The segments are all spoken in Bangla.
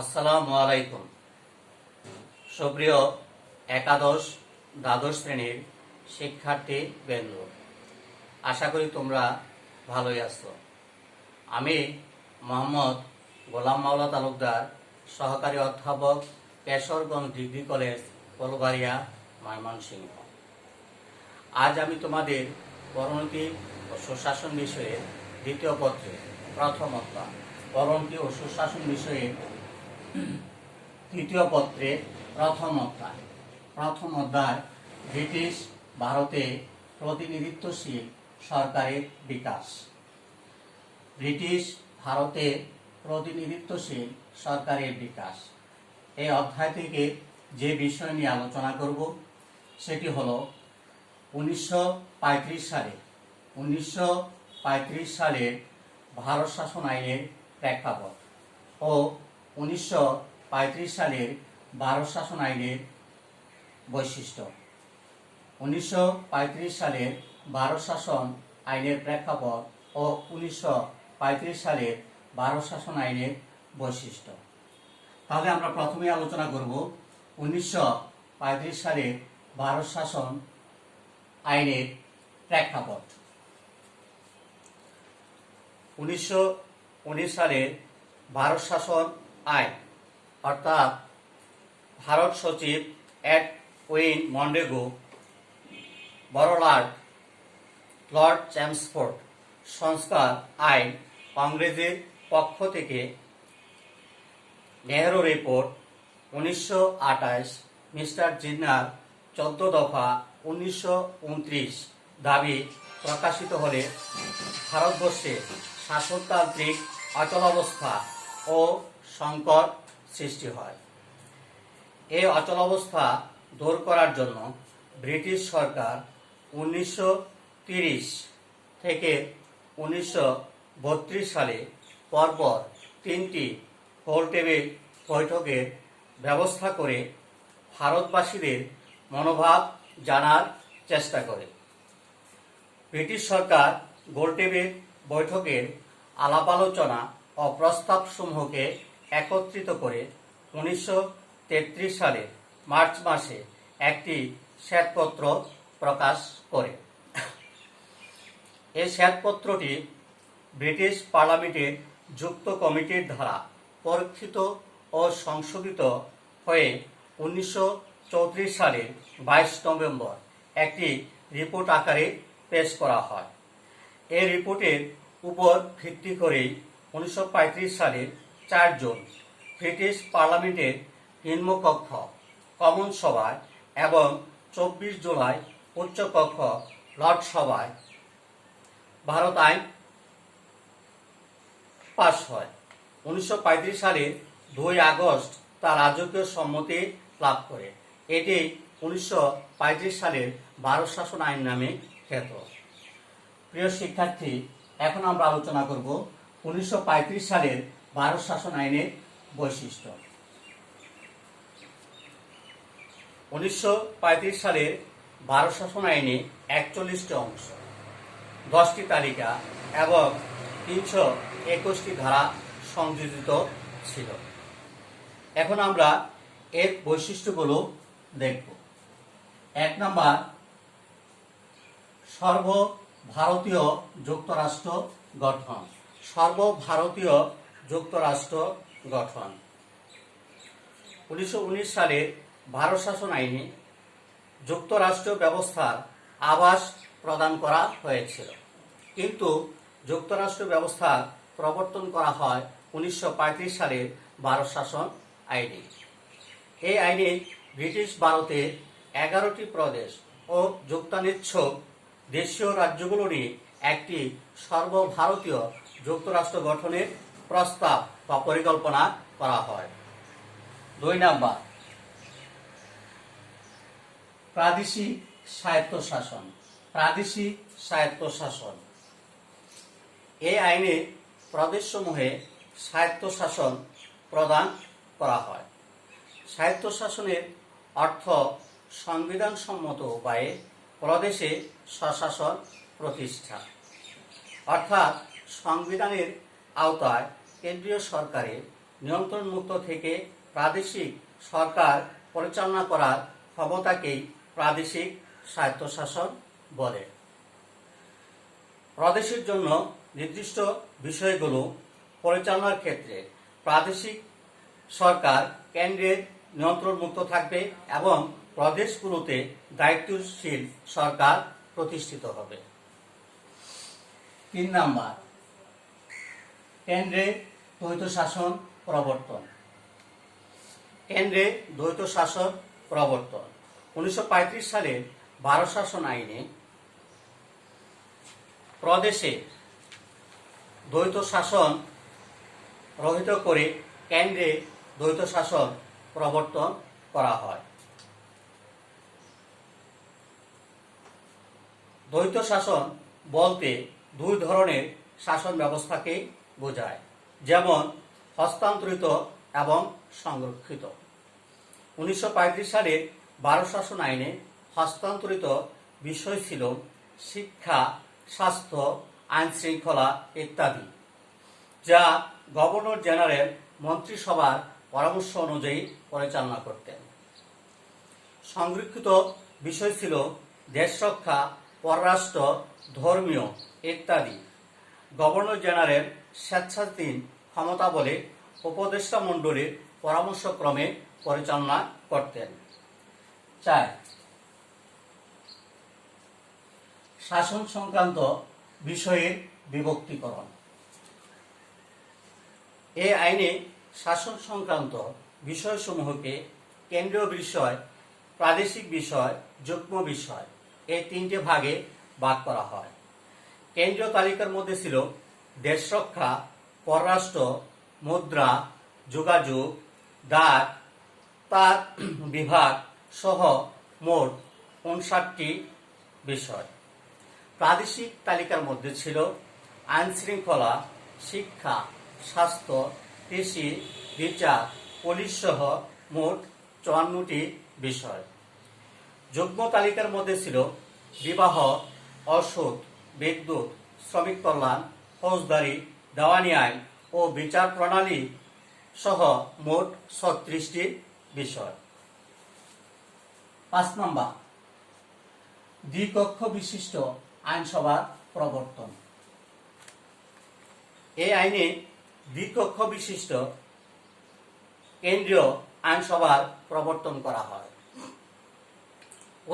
আসসালামু আলাইকুম। সুপ্রিয় একাদশ দ্বাদশ শ্রেণীর শিক্ষার্থী বৃন্দ, আশা করি তোমরা ভালোই আছো। আমি মোহাম্মদ গোলাম মাওলা তালুকদার, সহকারী অধ্যাপক, কেশরগঞ্জ ডিগ্রি কলেজ, কলবাড়িয়া, ময়মনসিংহ। আজ আমি তোমাদের করণীতি ও সুশাসন বিষয়ে দ্বিতীয় পত্রে প্রথম অধ্যায়, করণীতি ও সুশাসন বিষয়ে তৃতীয় পত্রে প্রথম অধ্যায় ব্রিটিশ ভারতে প্রতিনিধিত্বশীল সরকারের বিকাশ। ব্রিটিশ ভারতে প্রতিনিধিত্বশীল সরকারের বিকাশ এই অধ্যায় থেকে যে বিষয় নিয়ে আলোচনা করব সেটি হলো 1935 সালের ভারত শাসন আইনের প্রেক্ষাপট ও 1935 সালের ভারত শাসন আইনের বৈশিষ্ট্য। 1935 সালের ভারত শাসন আইনের প্রেক্ষাপট ও 1935 সালের ভারত শাসন আইনের বৈশিষ্ট্য। তাহলে আমরা প্রথমে আলোচনা করব 1935 সালের ভারত শাসন আইনের প্রেক্ষাপট। 1919 সালের ভারত শাসন আইন অর্থাৎ ভারত সচিব এডউইন মন্টেগু বড়লাট লর্ড চেমসফোর্ড সংস্কার আইন কংগ্রেসের পক্ষ থেকে নেহেরু রিপোর্ট 1928, মিস্টার জিন্নার 14 দফা 1929 দাবি প্রকাশিত হলে ভারতবর্ষে শাসনতান্ত্রিক অচলাবস্থা ও সংকট সৃষ্টি হয়। এই অচলাবস্থা দূর করার জন্য ব্রিটিশ সরকার 1930 থেকে 1932 সালে পরপর 3টি গোলটেবিল বৈঠকের ব্যবস্থা করে ভারতবাসীদের মনোভাব জানার চেষ্টা করে। ব্রিটিশ সরকার গোলটেবিল বৈঠকের আলাপ আলোচনা ও প্রস্তাবসমূহকে একত্রিত করে 1933 সালের মার্চ মাসে একটি শ্বেতপত্র প্রকাশ করে। এই শ্বেতপত্রটি ব্রিটিশ পার্লামেন্টের যুক্ত কমিটির দ্বারা পরীক্ষিত ও সংশোধিত হয়ে 1934 সালের 22 নভেম্বর একটি রিপোর্ট আকারে পেশ করা হয়। এই রিপোর্টের উপর ভিত্তি করেই 1935 সালের 4 জুন ব্রিটিশ পার্লামেন্টের নিম্নকক্ষ কমন সভায় এবং 24 জুলাই উচ্চকক্ষ লর্ড সভায় ভারত আইন পাশ হয়। 1935 সালের 2 আগস্ট তা রাজকীয় সম্মতি লাভ করে। এটি 1935 সালের ভারত শাসন আইন নামে খ্যাত। প্রিয় শিক্ষার্থী, এখন আমরা আলোচনা করব 1935 সালের ভারত শাসন আইনের বৈশিষ্ট্য। 1935 সালের ভারত শাসন আইনে 41টি অংশ, 10টি তালিকা এবং 321টি ধারা সংযোজিত ছিল। এখন আমরা এর বৈশিষ্ট্যগুলো দেখব। 1 নম্বর, সর্বভারতীয় যুক্তরাষ্ট্র গঠন। সর্বভারতীয় যুক্তরাষ্ট্র গঠন 1919 সালের ভারত শাসন আইনে যুক্তরাষ্ট্র ব্যবস্থার আভাস প্রদান করা হয়েছিল, কিন্তু যুক্তরাষ্ট্র ব্যবস্থার প্রবর্তন করা হয় 1935 সালের ভারত শাসন আইনে। এই আইনে ব্রিটিশ ভারতে 11টি প্রদেশ ও যুক্তানিচ্ছক দেশীয় রাজ্যগুলো নিয়ে একটি সর্বভারতীয় যুক্তরাষ্ট্র গঠনের প্রস্তাব বা পরিকল্পনা করা হয়। 2 নম্বর, প্রাদেশিক স্বায়ত্তশাসন। প্রাদেশিক স্বায়ত্তশাসন এই আইনে প্রদেশসমূহে স্বায়ত্তশাসন প্রদান করা হয়। স্বায়ত্তশাসনের অর্থ সংবিধানসম্মত উপায়ে প্রদেশে স্বশাসন প্রতিষ্ঠা, অর্থাৎ সংবিধানের আওতায় কেন্দ্রীয় সরকারের নিয়ন্ত্রণমুক্ত থেকে প্রাদেশিক সরকার পরিচালনা করার ক্ষমতাকেই প্রাদেশিক স্বায়ত্তশাসন বলে। প্রদেশের জন্য নির্দিষ্ট বিষয়গুলো পরিচালনার ক্ষেত্রে প্রাদেশিক সরকার কেন্দ্রের নিয়ন্ত্রণমুক্ত থাকবে এবং প্রদেশগুলোতে দায়িত্বশীল সরকার প্রতিষ্ঠিত হবে। 3 নাম্বার, কেন্দ্রে দ্বৈত শাসন প্রবর্তন। কেন্দ্রে দ্বৈত শাসন প্রবর্তন 1935 সালের 12 শাসন আইনে প্রদেশে দ্বৈত শাসন রহিত করে কেন্দ্রে দ্বৈত শাসন প্রবর্তন করা হয়। দ্বৈত শাসন বলতে দুই ধরনের শাসন ব্যবস্থাকে বোঝায়, যেমন হস্তান্তরিত এবং সংরক্ষিত। 1935 সালের 12 শাসন আইনে হস্তান্তরিত বিষয় ছিল শিক্ষা, স্বাস্থ্য, আইন শৃঙ্খলা ইত্যাদি, যা গভর্নর জেনারেল মন্ত্রিসভার পরামর্শ অনুযায়ী পরিচালনা করতেন। সংরক্ষিত বিষয় ছিল দেশ রক্ষা, পররাষ্ট্র, ধর্মীয় ইত্যাদি। গভর্নর জেনারেল স্বেচ্ছাধীন ক্ষমতা বলে উপদেষ্টা মণ্ডলীর পরামর্শক্রমে পরিচালনা করতেন। 4. শাসন সংক্রান্ত বিষয়ের বিভক্তিকরণ। এই আইনে শাসন সংক্রান্ত বিষয়সমূহকে কেন্দ্রীয় বিষয়, প্রাদেশিক বিষয়, যুগ্ম বিষয় এই 3টে ভাগে ভাগ করা হয়। কেন্দ্রীয় তালিকার মধ্যে ছিল দেশ রক্ষা, পররাষ্ট্র, মুদ্রা, যোগাযোগ, ডাক, তার বিভাগ সহ মোট 59টি বিষয়। প্রাদেশিক তালিকার মধ্যে ছিল আইন শৃঙ্খলা, শিক্ষা, স্বাস্থ্য, কৃষি, বিচার, পুলিশ সহ মোট 54টি বিষয়। যুগ্ম তালিকার মধ্যে ছিল বিবাহ, ওষুধ, বিদ্যুৎ, শ্রমিক কল্যাণ, ফৌজদারি, দেওয়ানি আইন ও বিচার প্রণালী সহ মোট 36টি বিষয়। 5 নম্বর, দ্বিকক্ষ বিশিষ্ট আইনসভার প্রবর্তন। এই আইনে দ্বিকক্ষ বিশিষ্ট কেন্দ্রীয় আইনসভার প্রবর্তন করা হয়।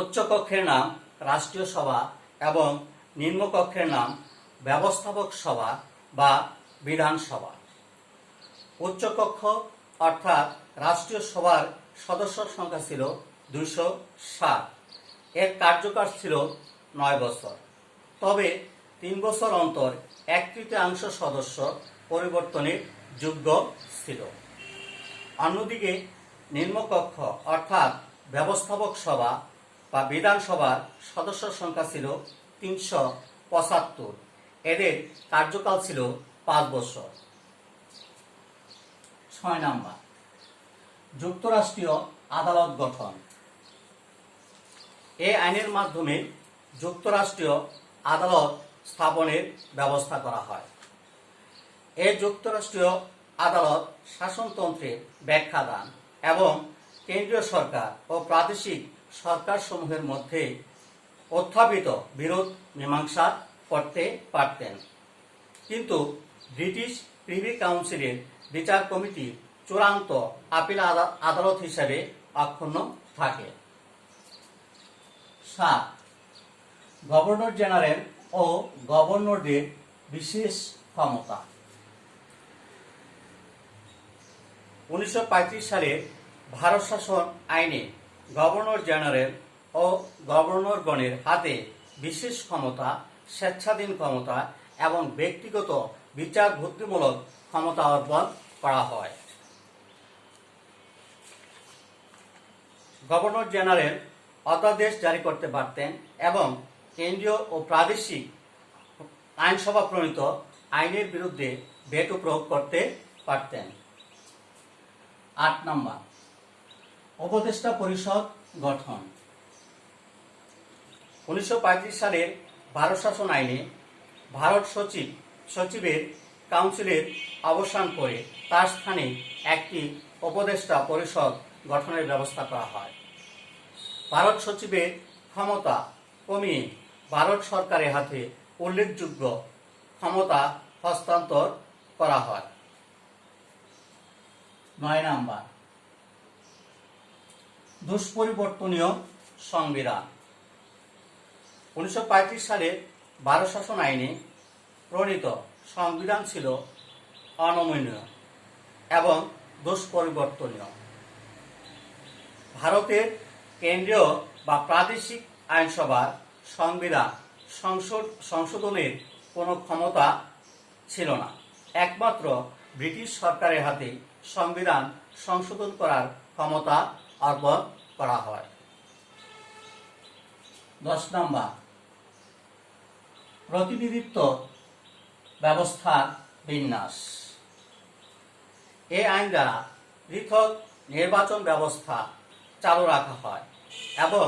উচ্চ কক্ষের নাম রাষ্ট্রীয় সভা এবং নিম্নকক্ষের নাম ব্যবস্থাপক সভা বা বিধানসভা। উচ্চকক্ষ অর্থাৎ রাষ্ট্রীয় সভার সদস্যর সংখ্যা ছিল 260। এর কার্যকাল ছিল 9 বছর, তবে 3 বছর অন্তর 1/3 সদস্য পরিবর্তনের যোগ্য ছিল। অন্যদিকে নিম্নকক্ষ অর্থাৎ ব্যবস্থাপক সভা বা বিধানসভার সদস্য সংখ্যা ছিল 375। এদের কার্যকাল ছিল 5 বছর। 6 নাম্বার, যুক্তরাষ্ট্রীয় আদালত গঠন। এই আইনের মাধ্যমে যুক্তরাষ্ট্রীয় আদালত স্থাপনের ব্যবস্থা করা হয়। এই যুক্তরাষ্ট্রীয় আদালত শাসনতন্ত্রের ব্যাখ্যা দান এবং কেন্দ্রীয় সরকার ও প্রাদেশিক সরকারসমূহের মধ্যে উত্থাপিত বিরোধ মীমাংসা করতে পারতেন, কিন্তু ব্রিটিশ প্রিভি কাউন্সিলের বিচার কমিটি চূড়ান্ত আপিল আদালত হিসেবে অক্ষুণ্ণ থাকে। 7. গভর্নর জেনারেল ও গভর্নরদের বিশেষ ক্ষমতা। 1935 সালের ভারত শাসন আইনে গভর্নর জেনারেল ও গভর্নরগণের হাতে বিশেষ ক্ষমতা, স্বেচ্ছাধীন ক্ষমতা এবং ব্যক্তিগত বিচার বুদ্ধিমূলক ক্ষমতা অর্পণ করা হয়। গভর্নর জেনারেল অধ্যাদেশ জারি করতে পারতেন এবং কেন্দ্রীয় ও প্রাদেশিক আইনসভা প্রণীত আইনের বিরুদ্ধে ভেটো প্রয়োগ করতে পারতেন। 8 নম্বর, উপদেষ্টা পরিষদ গঠন। 1935 সালের 12 শাসন আইনে ভারত সচিবের কাউন্সিলের অবসান করে তার স্থানে একটি উপদেষ্টা পরিষদ গঠনের ব্যবস্থা করা হয়। ভারত সচিবের ক্ষমতা কমিয়ে ভারত সরকারের হাতে উল্লেখযোগ্য ক্ষমতা হস্তান্তর করা হয়। 9 নাম্বার, দুষ্পরিবর্তনীয় সংবিধান। 1935 সালের 12 শাসন আইনে প্রণীত সংবিধান ছিল অনমনীয় এবং দুষ্পরিবর্তনীয়। ভারতের কেন্দ্রীয় বা প্রাদেশিক আইনসভার সংবিধান সংশোধনের কোনো ক্ষমতা ছিল না। একমাত্র ব্রিটিশ সরকারের হাতে সংবিধান সংশোধন করার ক্ষমতা অর্পণ করা হয়। 10 নম্বর, প্রতিনিধিত্ব ব্যবস্থার বিন্যাস। এই আইন দ্বারা পৃথক নির্বাচন ব্যবস্থা চালু রাখা হয় এবং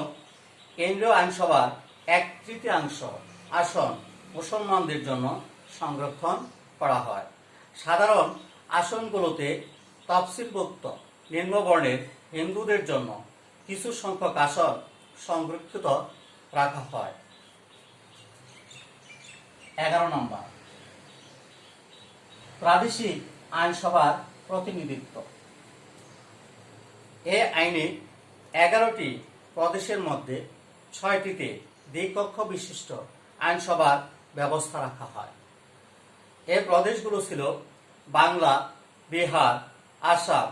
কেন্দ্রীয় আইনসভার 1/3 আসন মুসলমানদের জন্য সংরক্ষণ করা হয়। সাধারণ আসনগুলোতে তফসিলভুক্ত নিম্নবর্ণের হিন্দুদের জন্য কিছু সংখ্যক আসন সংরক্ষিত রাখা হয়। 11 নম্বর, প্রাদেশিক আইনসভার প্রতিনিধিত্ব। এ আইনে 11টি প্রদেশের মধ্যে 6টিতে দ্বিকক্ষ বিশিষ্ট আইনসভার ব্যবস্থা রাখা হয়। এই প্রদেশগুলো ছিল বাংলা, বিহার, আসাম,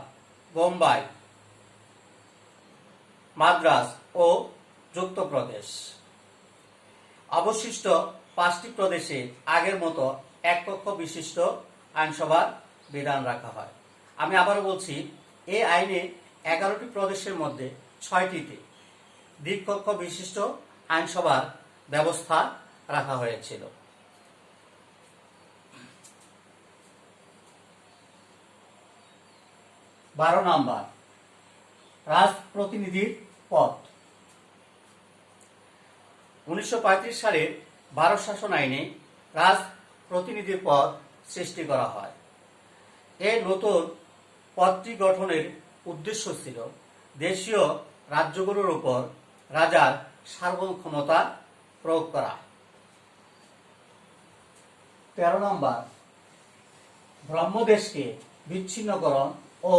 বোম্বাই, মাদ্রাজ ও যুক্তপ্রদেশ। অবশিষ্ট 5টি প্রদেশে আগের মতো এক কক্ষ বিশিষ্ট আইনসভার বিধান রাখা হয়। আমি আবারও বলছি, এই আইনে 11টি প্রদেশের মধ্যে 6টিতে দ্বিকক্ষ বিশিষ্ট আইনসভার ব্যবস্থা রাখা হয়েছিল। 12 নম্বর, রাজপ্রতিনিধির পদ। 1935 সালের 12 শাসন আইনে রাজপ্রতিনিধির পদ সৃষ্টি করা হয়। এই নতুন পদটি গঠনের উদ্দেশ্য ছিল দেশীয় রাজ্যগুলোর উপর রাজার সার্বভৌম ক্ষমতা প্রয়োগ করা। 13 নম্বর, ব্রহ্মদেশকে বিচ্ছিন্নকরণ ও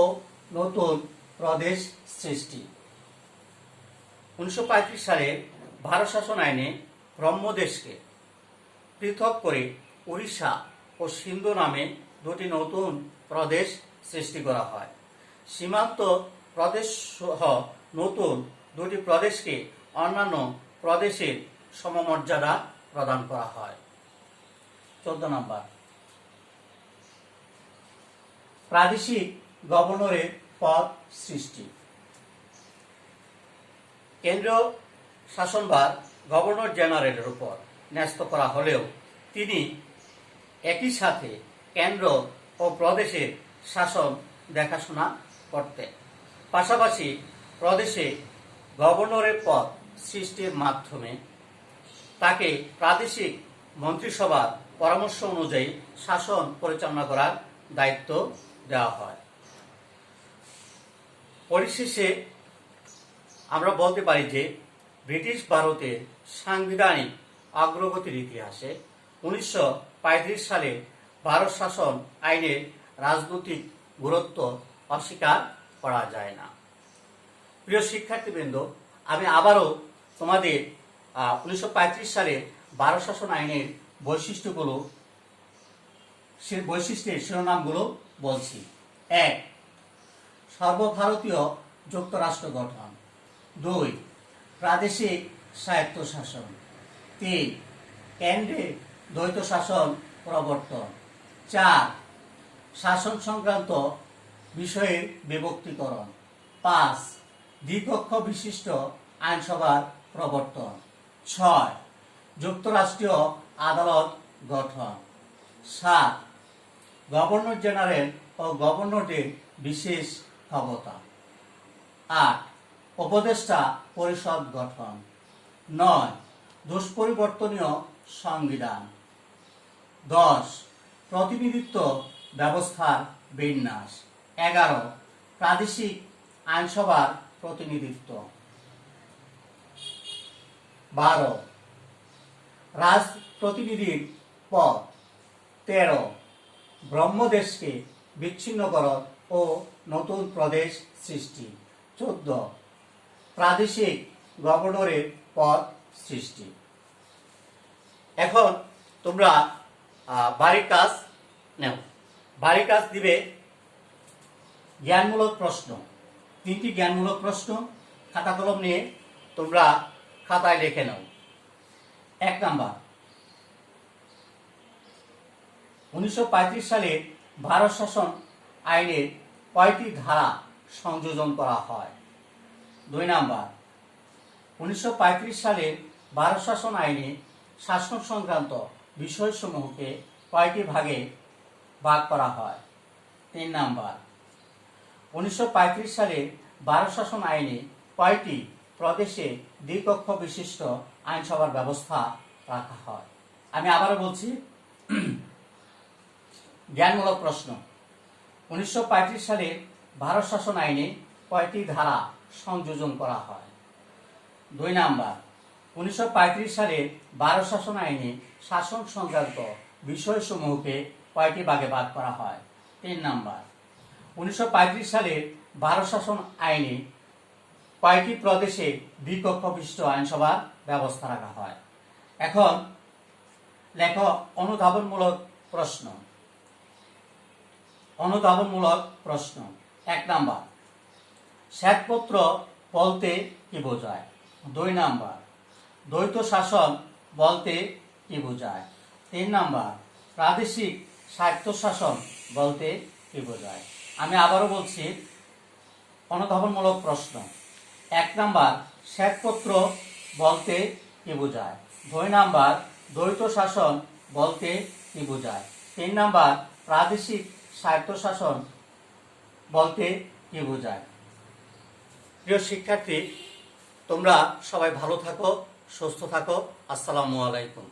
নতুন প্রদেশ সৃষ্টি। 1935 সালের 12 শাসন আইনে ব্রহ্মদেশকে পৃথক করে উড়িষ্যা ও সিন্ধু নামে 2টি নতুন প্রদেশ সৃষ্টি করা হয়। সীমান্ত প্রদেশ সহ নতুন 2টি প্রদেশকে অন্যান্য প্রদেশের সমমর্যাদা প্রদান করা হয়। 14 নম্বর, প্রাদেশিক গভর্নরের পদ সৃষ্টি। কেন্দ্রীয় শাসনভার গভর্নর জেনারেলের উপর ন্যস্ত করা হলেও তিনি একই সাথে কেন্দ্র ও প্রদেশের শাসন দেখাশোনা করতেন। পাশাপাশি প্রদেশে গভর্নরের পদ সৃষ্টির মাধ্যমে তাকে প্রাদেশিক মন্ত্রিসভার পরামর্শ অনুযায়ী শাসন পরিচালনা করার দায়িত্ব দেওয়া হয়। পরিশেষে আমরা বলতে পারি যে ব্রিটিশ ভারতের সাংবিধানিক অগ্রগতির ইতিহাসে 1935 সালে ভারত শাসন আইনের রাজনৈতিক গুরুত্ব অস্বীকার করা যায় না। প্রিয় শিক্ষার্থীবৃন্দ, আমি আবারও তোমাদের 1935 সালে 12 শাসন আইনের বৈশিষ্ট্যের শিরোনামগুলো বলছি। 1. সর্বভারতীয় যুক্তরাষ্ট্র গঠন। 2. প্রাদেশিক স্বায়ত্তশাসন। 3. কেন্দ্রে দ্বৈত শাসন প্রবর্তন। 4. শাসন সংক্রান্ত বিষয়ের বিভক্তিকরণ। 5. দ্বিকক্ষ বিশিষ্ট আইনসভার প্রবর্তন। 6. যুক্তরাষ্ট্রীয় আদালত গঠন। 7. গভর্নর জেনারেল ও গভর্নরদের বিশেষ ক্ষমতা। 8. উপদেষ্টা পরিষদ গঠন। 9. দুষ্পরিবর্তনীয় সংবিধান। 10. প্রতিনিধিত্ব ব্যবস্থার বিন্যাস। 11 প্রাদেশিক আইনসভার প্রতিনিধিত্ব। 12 রাজপ্রতিনিধির পদ। 13 ব্রহ্মদেশকে বিচ্ছিন্নকরণ ও নতুন প্রদেশ সৃষ্টি। 14 প্রাদেশিক গভর্নরের পদ সৃষ্টি। এখন তোমরা বাড়ির কাজ নেও। বাড়ির কাজ দিবে জ্ঞানমূলক প্রশ্ন, 3টি জ্ঞানমূলক প্রশ্ন। খাতা কলম নিয়ে তোমরা খাতায় লিখে নাও। 1 নাম্বার, 1935 সালে ভারত শাসন আইনের কয়টি ধারা সংযোজন করা হয়? 2 নাম্বার, 1935 সালের ভারত শাসন আইনে শাসন সংক্রান্ত বিষয়সমূহকে কয়টি ভাগে ভাগ করা হয়? 3 নাম্বার, 1935 সালের ভারত শাসন আইনে কয়টি প্রদেশে দ্বিকক্ষ বিশিষ্ট আইনসভার ব্যবস্থা রাখা হয়? আমি আবারও বলছি, জ্ঞানমূলক প্রশ্ন। 1935 সালের ভারত শাসন আইনে কয়টি ধারা সংযোজন করা হয়? 2 নাম্বার, 1935 সালের ভারত শাসন আইনে শাসন সংক্রান্ত বিষয়সমূহকে কয়টি ভাগে ভাগ করা হয়? 3 নাম্বার, 1935 সালের ভারত শাসন আইনে কয়টি প্রদেশে দ্বিকক্ষ বিশিষ্ট আইনসভার ব্যবস্থা রাখা হয়? এখন লেখো অনুধাবনমূলক প্রশ্ন। অনুধাবনমূলক প্রশ্ন। 1 নাম্বার, শ্বেতপত্র বলতে কি বোঝায়? 2 নাম্বার, দ্বৈত শাসন বলতে কি বোঝায়? 3 নাম্বার, প্রাদেশিক স্বায়ত্তশাসন বলতে কি বোঝায়? আমি আবারও বলছি, অনুধাবনমূলক প্রশ্ন। 1 নাম্বার, শ্বেতপত্র বলতে কি বোঝায়? 2 নাম্বার, দ্বৈত শাসন বলতে কি বোঝায়? 3 নাম্বার, প্রাদেশিক স্বায়ত্তশাসন বলতে কি বোঝায়? প্রিয় শিক্ষার্থী, তোমরা সবাই ভালো থাকো, সুস্থ থাকো। আসসালামু আলাইকুম।